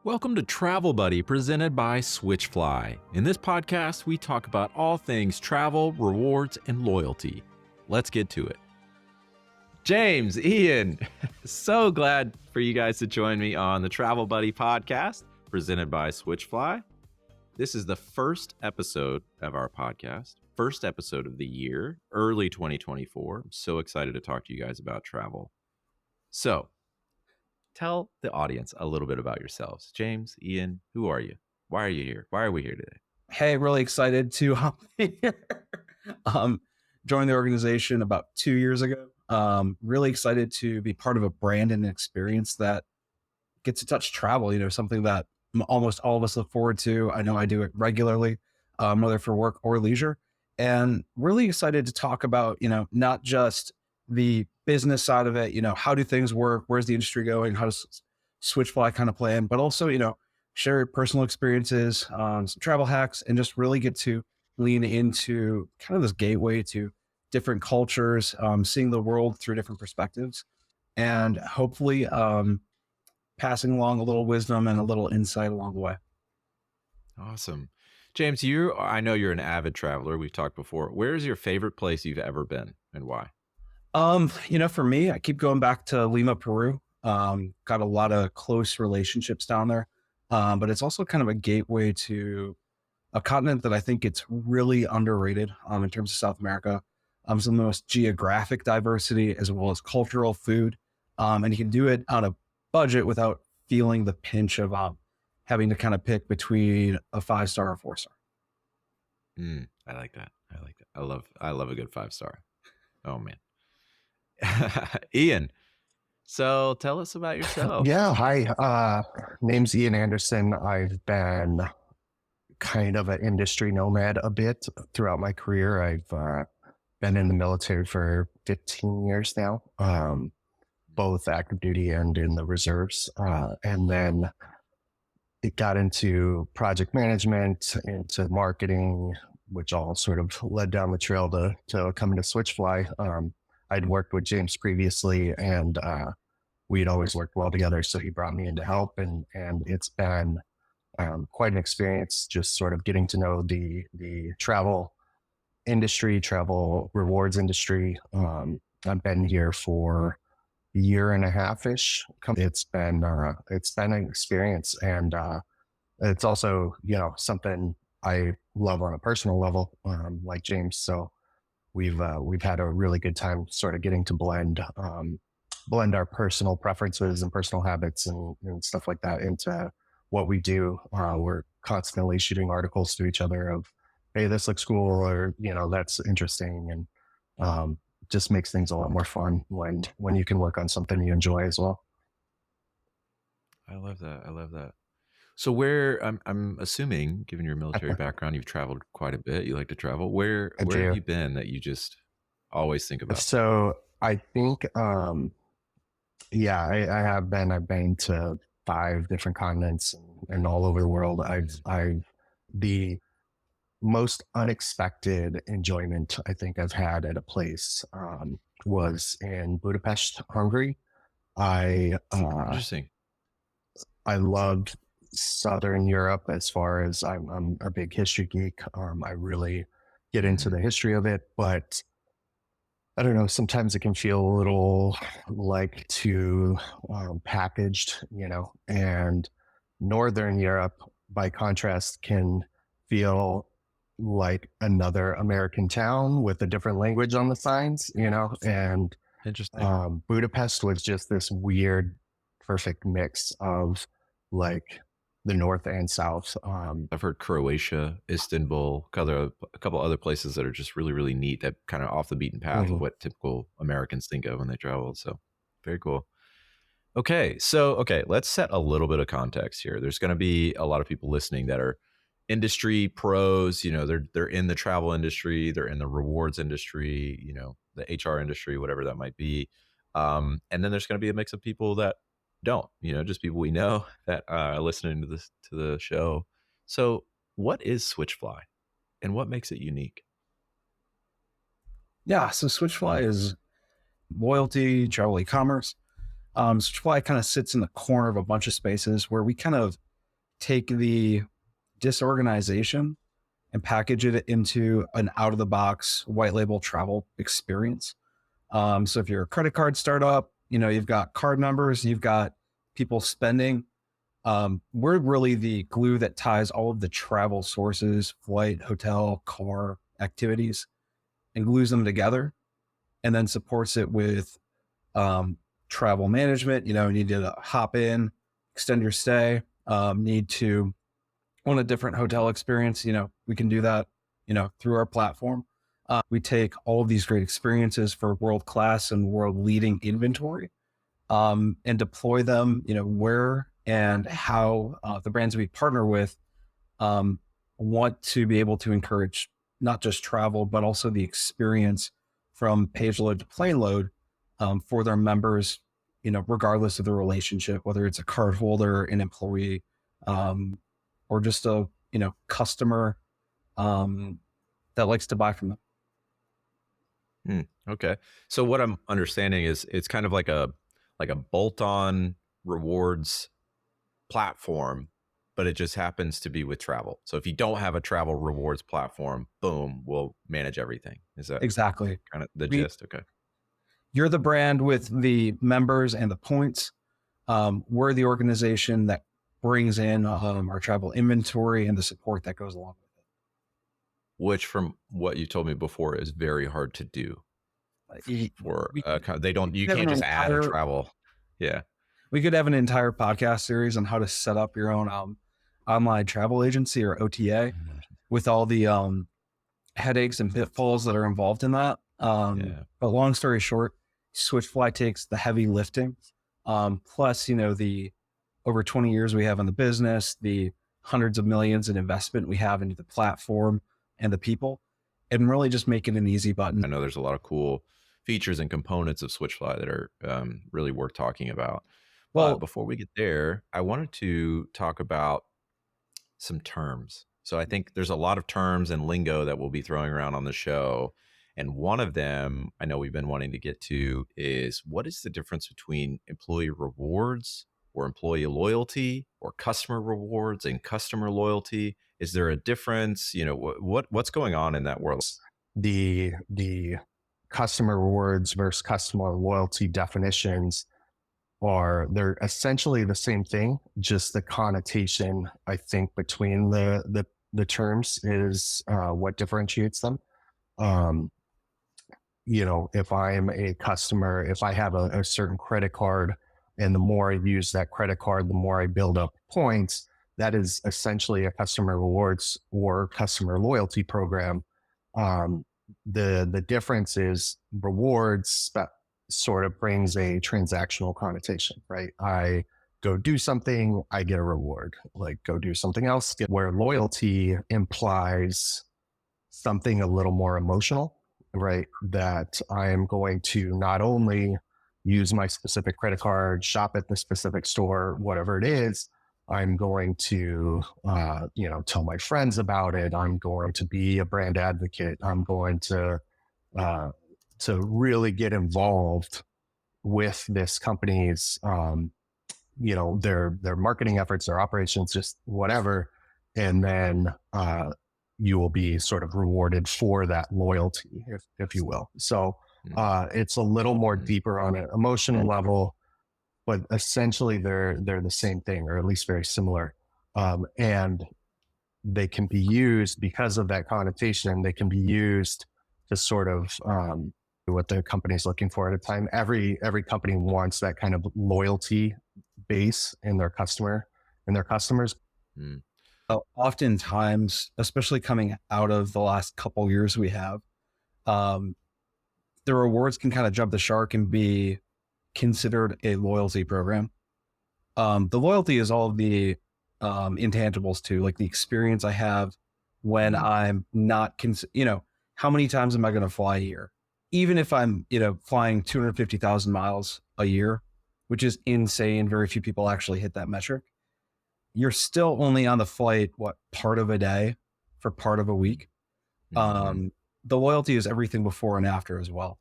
Welcome to Travel Buddy, presented by Switchfly. In this podcast, we talk about all things travel, rewards, and loyalty. Let's get to it. James, Ian, so glad for you guys to join me on the Travel Buddy podcast, presented by Switchfly. This is the first episode of our podcast, first episode of the year, early 2024. I'm so excited to talk to you guys about travel. So, tell the audience a little bit about yourselves. James, Ian, who are you? Why are you here? Why are we here today? Hey, really excited to be here. Joined the organization about 2 years ago. Really excited to be part of a brand and an experience that gets to touch travel, something that almost all of us look forward to. I know I do it regularly, whether for work or leisure. And really excited to talk about, not just the business side of it, how do things work? Where's the industry going? How does Switchfly kind of play in? But also, share personal experiences, some travel hacks, and just really get to lean into kind of this gateway to different cultures, seeing the world through different perspectives, and hopefully passing along a little wisdom and a little insight along the way. Awesome. James, I know you're an avid traveler. We've talked before. Where's your favorite place you've ever been and why? For me, I keep going back to Lima, Peru. Got a lot of close relationships down there. But it's also kind of a gateway to a continent that I think it's really underrated in terms of South America. Some of the most geographic diversity as well as cultural food. And you can do it on a budget without feeling the pinch of having to kind of pick between a 5-star or 4-star. I like that. I love a good 5-star. Oh man. Ian, so tell us about yourself. Yeah, hi. Name's Ian Anderson. I've been kind of an industry nomad a bit throughout my career. I've been in the military for 15 years now, both active duty and in the reserves. And then it got into project management, into marketing, which all sort of led down the trail to coming to Switchfly. I'd worked with James previously, and we'd always worked well together. So he brought me in to help, and it's been quite an experience just sort of getting to know the travel industry, travel rewards industry. I've been here for a year and a half-ish. It's been an experience, and it's also, something I love on a personal level, like James. So we've had a really good time sort of getting to blend our personal preferences and personal habits and stuff like that into what we do. We're constantly shooting articles to each other of, hey, this looks cool, or, that's interesting. And just makes things a lot more fun when you can work on something you enjoy as well. I love that. So where, I'm assuming, given your military background, you've traveled quite a bit. You like to travel. Where have you been that you just always think about? So I think, I have been. I've been to 5 different continents and all over the world. The most unexpected enjoyment I think I've had at a place was in Budapest, Hungary. Interesting. I loved Southern Europe as far as I'm a big history geek. I really get into the history of it, but I don't know, sometimes it can feel a little like too packaged, and Northern Europe, by contrast, can feel like another American town with a different language on the signs, and Interesting. Budapest was just this weird, perfect mix of like the North and South. I've heard Croatia, Istanbul, a couple other places that are just really, really neat, that kind of off the beaten path of what typical Americans think of when they travel. So very cool. Okay. So, let's set a little bit of context here. There's going to be a lot of people listening that are industry pros, they're in the travel industry, they're in the rewards industry, the HR industry, whatever that might be. And then there's going to be a mix of people that don't, just people we know that are listening to the show. So what is Switchfly and what makes it unique? Yeah, so Switchfly is loyalty, travel e-commerce. Switchfly kind of sits in the corner of a bunch of spaces where we kind of take the disorganization and package it into an out of the box white label travel experience. So if you're a credit card startup, you've got card numbers, you've got people spending. We're really the glue that ties all of the travel sources, flight, hotel, car activities, and glues them together, and then supports it with travel management. You need to hop in, extend your stay, need to want a different hotel experience. We can do that, through our platform. We take all of these great experiences for world-class and world-leading inventory, and deploy them, where and how the brands we partner with want to be able to encourage not just travel, but also the experience from page load to plane load for their members, regardless of the relationship, whether it's a card holder, an employee, or just a, customer that likes to buy from them. Okay. So what I'm understanding is it's kind of like a bolt-on rewards platform, but it just happens to be with travel. So if you don't have a travel rewards platform, boom, we'll manage everything. Is that exactly kind of the gist? Okay. You're the brand with the members and the points. We're the organization that brings in our travel inventory and the support that goes along with it. Which, from what you told me before, is very hard to do. For you can't just add a travel. Yeah. We could have an entire podcast series on how to set up your own online travel agency, or OTA, with all the headaches and pitfalls that are involved in that. But long story short, Switchfly takes the heavy lifting. Plus, the over 20 years we have in the business, the hundreds of millions in investment we have into the platform and the people, and really just make it an easy button. I know there's a lot of cool features and components of Switchfly that are really worth talking about. Well, but before we get there, I wanted to talk about some terms. So I think there's a lot of terms and lingo that we'll be throwing around on the show. And one of them I know we've been wanting to get to is, what is the difference between employee rewards or employee loyalty, or customer rewards and customer loyalty? Is there a difference? What's going on in that world? The customer rewards versus customer loyalty definitions they're essentially the same thing. Just the connotation, I think, between the terms is what differentiates them. If I'm a customer, if I have a certain credit card, and the more I use that credit card, the more I build up points, that is essentially a customer rewards or customer loyalty program. The difference is rewards sort of brings a transactional connotation, right? I go do something, I get a reward. Like, go do something else. Where loyalty implies something a little more emotional, right? That I am going to not only use my specific credit card, shop at the specific store, whatever it is, I'm going to, tell my friends about it. I'm going to be a brand advocate. I'm going to really get involved with this company's, their marketing efforts, their operations, just whatever. And then you will be sort of rewarded for that loyalty, if you will. So it's a little more deeper on an emotional level, but essentially they're the same thing, or at least very similar. And they can be used, because of that connotation, they can be used to sort of what the company's looking for at a time. Every company wants that kind of loyalty base in their customers. Oftentimes, especially coming out of the last couple years we have, the rewards can kind of jump the shark and be considered a loyalty program. The loyalty is all of the intangibles too, like the experience I have when I'm not, how many times am I going to fly a year? Even if I'm, flying 250,000 miles a year, which is insane. Very few people actually hit that metric. You're still only on the flight, part of a day for part of a week. The loyalty is everything before and after as well.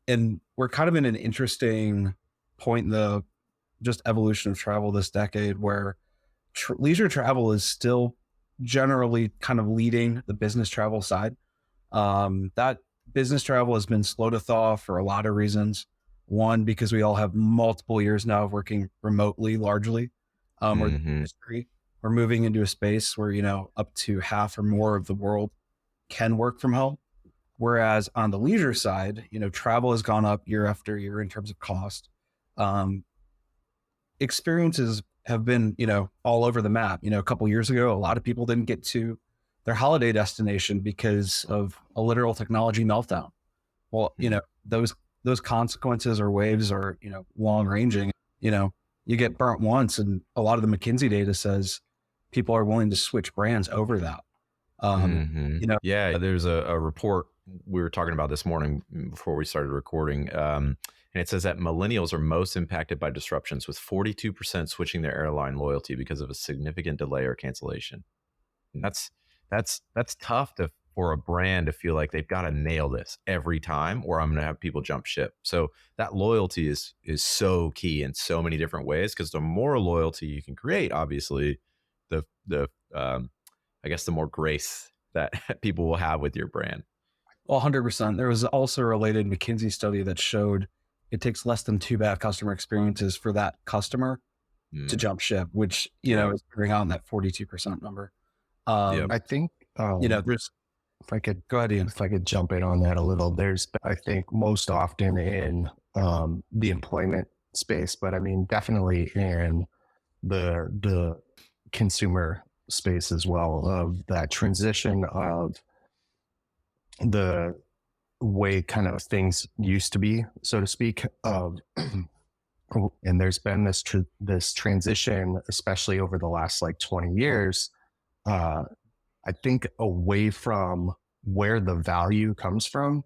And we're kind of in an interesting point in the just evolution of travel this decade, where leisure travel is still generally kind of leading the business travel side. That business travel has been slow to thaw for a lot of reasons. One, because we all have multiple years now of working remotely largely. Or the Hmm. industry, we're moving into a space where, up to half or more of the world can work from home. Whereas on the leisure side, travel has gone up year after year in terms of cost. Um, Experiences have been, all over the map. A couple years ago, a lot of people didn't get to their holiday destination because of a literal technology meltdown. Well, those consequences or waves are, long ranging. You get burnt once, and a lot of the McKinsey data says people are willing to switch brands over that. Um, Yeah, there's a report we were talking about this morning before we started recording. And it says that millennials are most impacted by disruptions, with 42% switching their airline loyalty because of a significant delay or cancellation. And that's tough for a brand to feel like they've got to nail this every time, or I'm going to have people jump ship. So that loyalty is so key in so many different ways, because the more loyalty you can create, obviously, the I guess the more grace that people will have with your brand. Well, 100%. There was also a related McKinsey study that showed it takes less than 2 bad customer experiences for that customer to jump ship, which, Right. is bring out that 42% number. Yep. I think There's, if I could go ahead, Ian. if I could jump in on that a little, there's I think most often in the employment space, but I mean definitely in the consumer space as well, of that transition of the way kind of things used to be, so to speak, of and there's been this transition, especially over the last like 20 years, uh, I think away from where the value comes from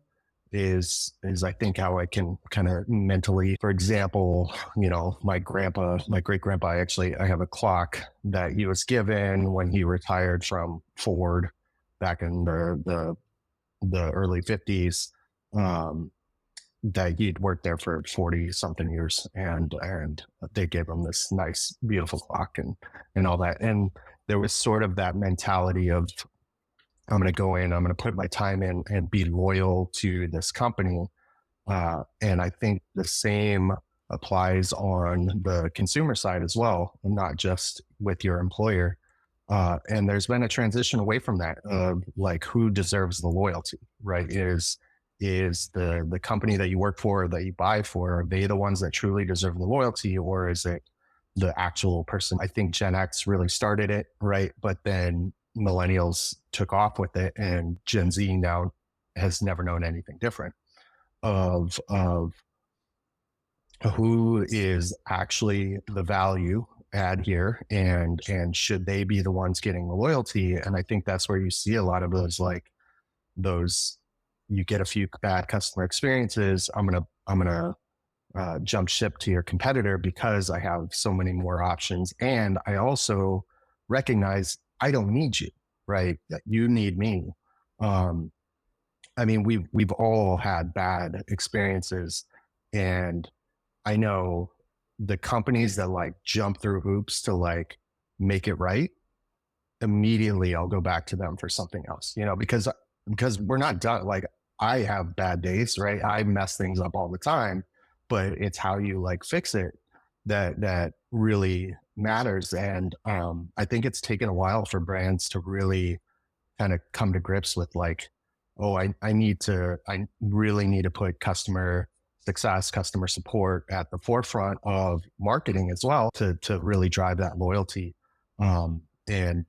is I think how I can kind of mentally, for example, my great grandpa, actually, I have a clock that he was given when he retired from Ford back in the early 50s. That he'd worked there for 40 something years, and they gave him this nice, beautiful clock and all that. And there was sort of that mentality of, I'm going to go in, I'm going to put my time in and be loyal to this company. And I think the same applies on the consumer side as well, not just with your employer. And there's been a transition away from that, like who deserves the loyalty, right? Is the company that you work for, that you buy for, are they the ones that truly deserve the loyalty, or is it the actual person? I think Gen X really started it, right? But then millennials took off with it, and Gen Z now has never known anything different of who is actually the value add here, and should they be the ones getting the loyalty. And I think that's where you see a lot of those you get a few bad customer experiences, I'm gonna jump ship to your competitor because I have so many more options, and I also recognize I don't need you, right? That you need me. I mean, we've all had bad experiences, and I know the companies that like jump through hoops to like make it right, immediately I'll go back to them for something else, because we're not done. Like, I have bad days, right? I mess things up all the time, but it's how you like fix it that really matters. And I think it's taken a while for brands to really kind of come to grips with like, oh, I really need to put customer success, customer support at the forefront of marketing as well to really drive that loyalty. And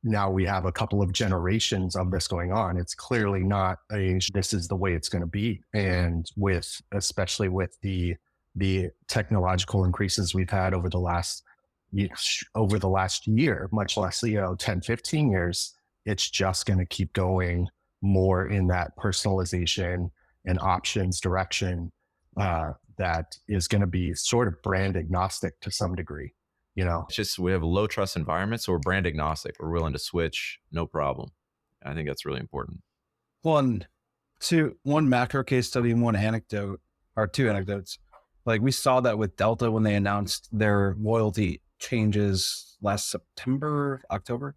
now we have a couple of generations of this going on. It's clearly not this is the way it's going to be. And especially with the technological increases we've had over the last year, much less, 10, 15 years, it's just going to keep going more in that personalization and options direction, that is going to be sort of brand agnostic to some degree. It's just, we have a low trust environment, so we're brand agnostic. We're willing to switch, no problem. I think that's really important. One macro case study and one anecdote, or two anecdotes. Like, we saw that with Delta when they announced their loyalty changes last September, October.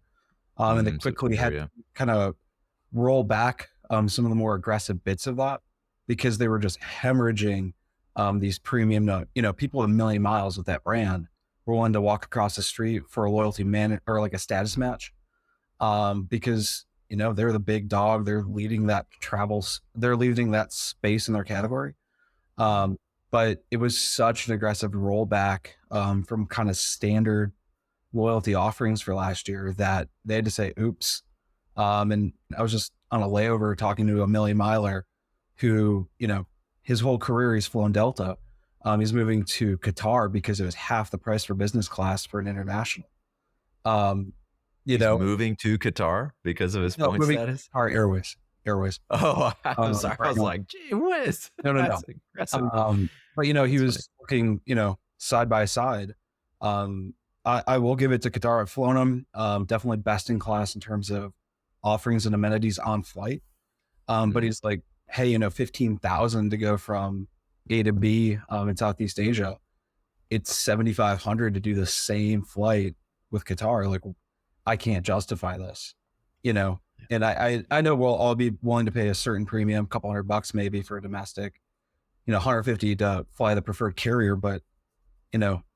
And they quickly September, had yeah. to kind of roll back some of the more aggressive bits of that because they were just hemorrhaging these premium, people with a million miles with that brand were willing to walk across the street for a loyalty man or like a status match because, they're the big dog. They're leading that they're leading that space in their category. But it was such an aggressive rollback from kind of standard loyalty offerings for last year that they had to say, oops. And I was just on a layover talking to a million miler who, his whole career he's flown Delta. He's moving to Qatar because it was half the price for business class for an international. He's moving to Qatar because of his point status? Qatar Airways. Oh, I'm sorry. I was like, gee whiz. No. That's aggressive. But he That's was working, side by side. I will give it to Qatar. I've flown them, definitely best in class in terms of offerings and amenities on flight. But he's like, hey, 15,000 to go from A to B in Southeast Asia. It's 7,500 to do the same flight with Qatar. Like, I can't justify this, and I know we'll all be willing to pay a certain premium, a couple $100 maybe for a domestic, 150 to fly the preferred carrier. But,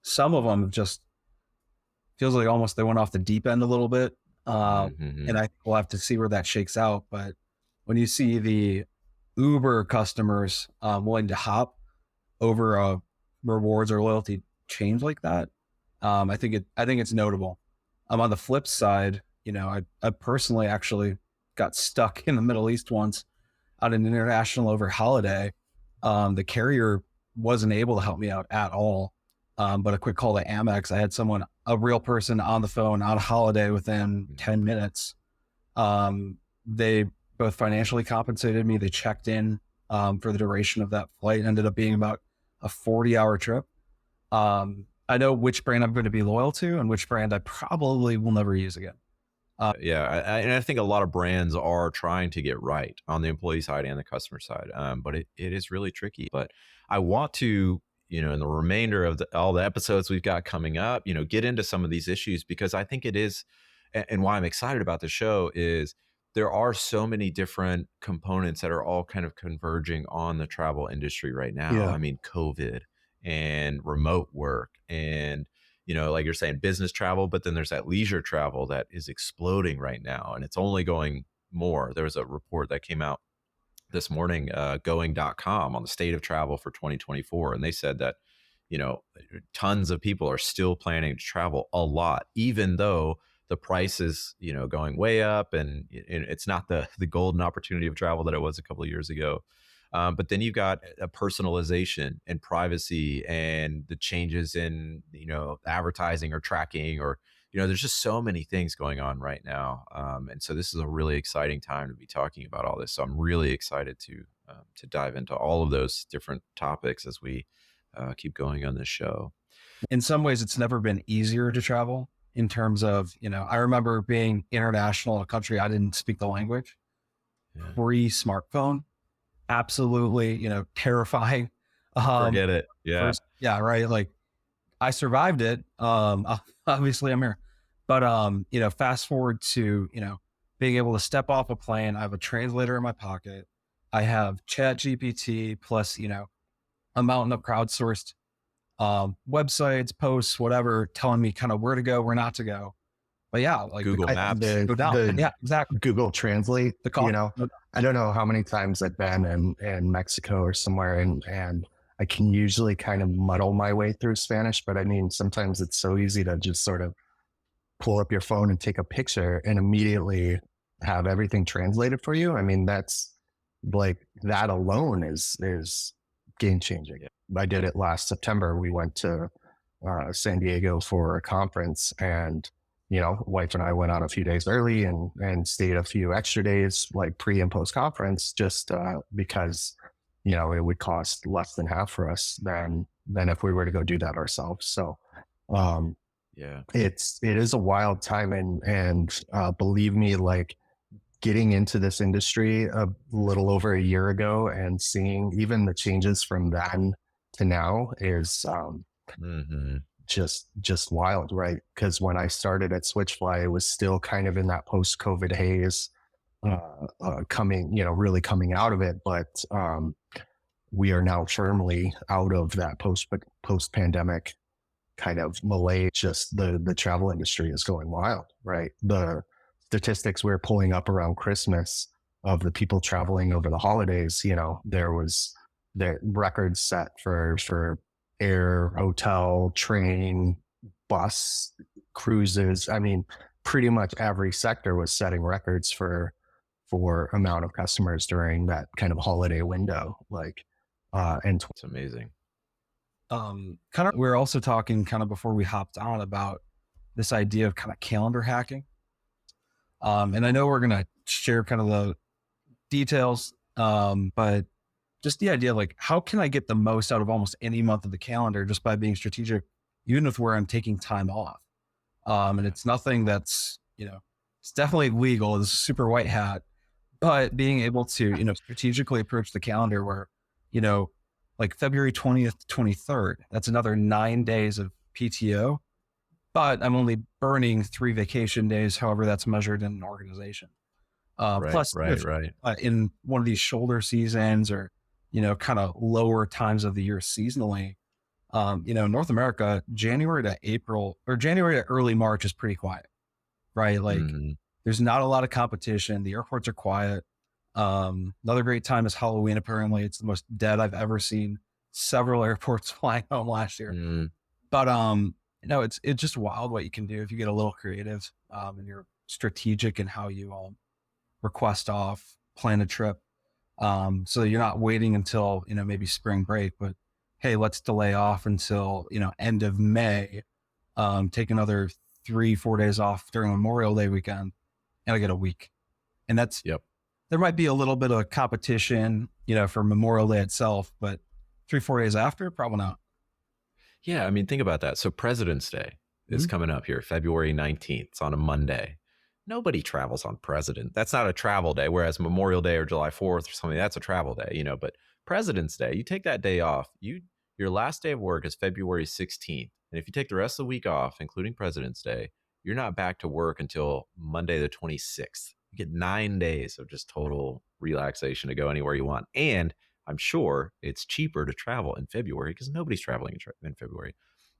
some of them just feels like almost they went off the deep end a little bit. And I think we'll have to see where that shakes out. But when you see the Uber customers willing to hop over a rewards or loyalty change like that, I think it's notable. On the flip side, I personally actually got stuck in the Middle East once on an international over holiday. The carrier wasn't able to help me out at all. But a quick call to Amex, I had a real person on the phone on a holiday within 10 minutes. They both financially compensated me. They checked in for the duration of that flight. It ended up being about a 40-hour trip. I know which brand I'm going to be loyal to and which brand I probably will never use again. And I think a lot of brands are trying to get right on the employee side and the customer side. But it is really tricky. But I want to, in the remainder of all the episodes we've got coming up, get into some of these issues because I think it is, and why I'm excited about the show is there are so many different components that are all kind of converging on the travel industry right now. Yeah. I mean, COVID and remote work and, like you're saying, business travel, but then there's that leisure travel that is exploding right now. And it's only going more. There was a report that came out this morning, going.com on the state of travel for 2024. And they said that, tons of people are still planning to travel a lot, even though the price is, going way up and it's not the golden opportunity of travel that it was a couple of years ago. But then you've got a personalization and privacy and the changes in, advertising or tracking or, there's just so many things going on right now. And so this is a really exciting time to be talking about all this. So I'm really excited to dive into all of those different topics as we keep going on this show. In some ways, it's never been easier to travel in terms of, I remember being international in a country I didn't speak the language, pre-smartphone. Absolutely, terrifying. Forget it. Yeah. Yeah. Right. Like I survived it. Obviously I'm here, but, fast forward to, being able to step off a plane. I have a translator in my pocket. I have Chat GPT plus, a mountain of crowdsourced, websites, posts, whatever, telling me kind of where to go, where not to go. But yeah, like Google Maps. Yeah, exactly. Google Translate. The call. I don't know how many times I've been in Mexico or somewhere, and I can usually kind of muddle my way through Spanish. But I mean, sometimes it's so easy to just sort of pull up your phone and take a picture and immediately have everything translated for you. I mean, that's like that alone is game changing. I did it last September. We went to San Diego for a conference, and wife and I went out a few days early and stayed a few extra days, like pre and post conference, just because it would cost less than half for us than if we were to go do that ourselves. So it is a wild time, and believe me, like getting into this industry a little over a year ago and seeing even the changes from then to now is just wild, right? Because when I started at Switchfly, it was still kind of in that post-COVID haze, coming, really coming out of it. But we are now firmly out of that post pandemic kind of malaise. Just the travel industry is going wild, right? The statistics we're pulling up around Christmas of the people traveling over the holidays, there was the records set for air, hotel, train, bus, cruises. I mean, pretty much every sector was setting records for amount of customers during that kind of holiday window. It's amazing. Kind of, we were also talking kind of before we hopped on about this idea of kind of calendar hacking. And I know we're going to share kind of the details, but just the idea, like, how can I get the most out of almost any month of the calendar just by being strategic, even if where I'm taking time off. And it's nothing that's, it's definitely legal. It's a super white hat, but being able to, strategically approach the calendar where, like February 20th, 23rd, that's another 9 days of PTO, but I'm only burning 3 vacation days, however that's measured in an organization. Plus, Right. In one of these shoulder seasons or, kind of lower times of the year seasonally, North America, January to April or January to early March is pretty quiet, right? Like there's not a lot of competition. The airports are quiet. Another great time is Halloween. Apparently it's the most dead I've ever seen. Several airports flying home last year, but, it's just wild what you can do if you get a little creative, and you're strategic in how you, request off, plan a trip. So you're not waiting until, maybe spring break, but hey, let's delay off until, end of May, take another 3-4 days off during Memorial Day weekend, and I get a week. And that's, there might be a little bit of competition, for Memorial Day itself, but 3-4 days after, probably not. Yeah. I mean, think about that. So President's Day is coming up here, February 19th. It's on a Monday. Nobody travels on President. That's not a travel day. Whereas Memorial Day or July 4th or something, that's a travel day, but President's Day, you take that day off, your last day of work is February 16th. And if you take the rest of the week off, including President's Day, you're not back to work until Monday, the 26th. You get 9 days of just total relaxation to go anywhere you want. And I'm sure it's cheaper to travel in February because nobody's traveling in February.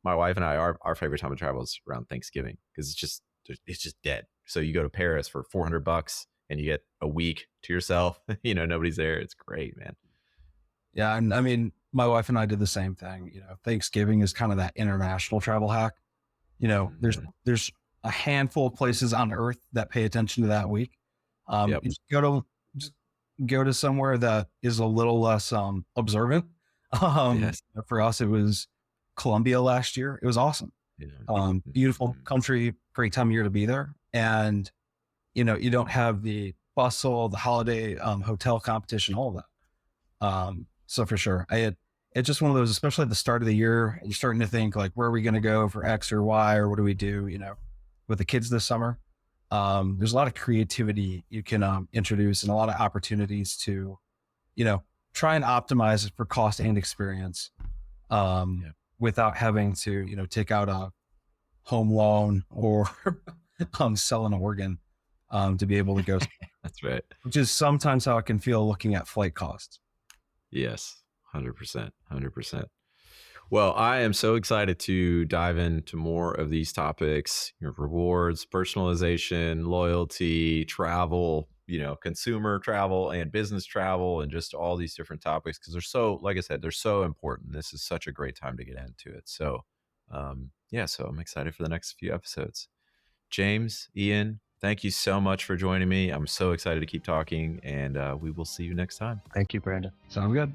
My wife and I, our favorite time to travel is around Thanksgiving because it's just dead. So you go to Paris for $400 and you get a week to yourself. Nobody's there. It's great, man. Yeah. And I mean, my wife and I did the same thing. Thanksgiving is kind of that international travel hack. There's a handful of places on earth that pay attention to that week. You just go to somewhere that is a little less observant. Yes. For us, it was Colombia last year. It was awesome. Beautiful country, great time of year to be there. And, you don't have the bustle, the holiday hotel competition, all of that. So for sure, it's just one of those, especially at the start of the year, you're starting to think like, where are we going to go for X or Y, or what do we do, with the kids this summer? There's a lot of creativity you can introduce and a lot of opportunities to, try and optimize it for cost and experience, without having to, take out a home loan or sell an organ to be able to go. That's right. Which is sometimes how it can feel looking at flight costs. Yes, 100%. Well, I am so excited to dive into more of these topics, rewards, personalization, loyalty, travel, consumer travel and business travel, and just all these different topics because they're so, like I said, they're so important. This is such a great time to get into it. So, so I'm excited for the next few episodes. James, Ian, thank you so much for joining me. I'm so excited to keep talking, and we will see you next time. Thank you, Brandon. Sound good.